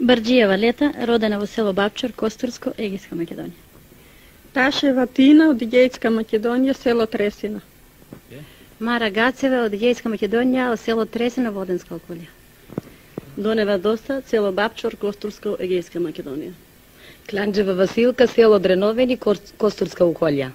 Барџиева Лета, родена во село Бапчор, Костурско, Егејска Македонија. Ташева Тина од Егејска Македонија, село Тресина. Мара Гацева од Егејска Македонија, од село Тресина, Воденска околја. Донева Доста, село Бапчор, Костурско, Егејска Македонија. Кланџева Василка, село Дреновени, Костурска околја.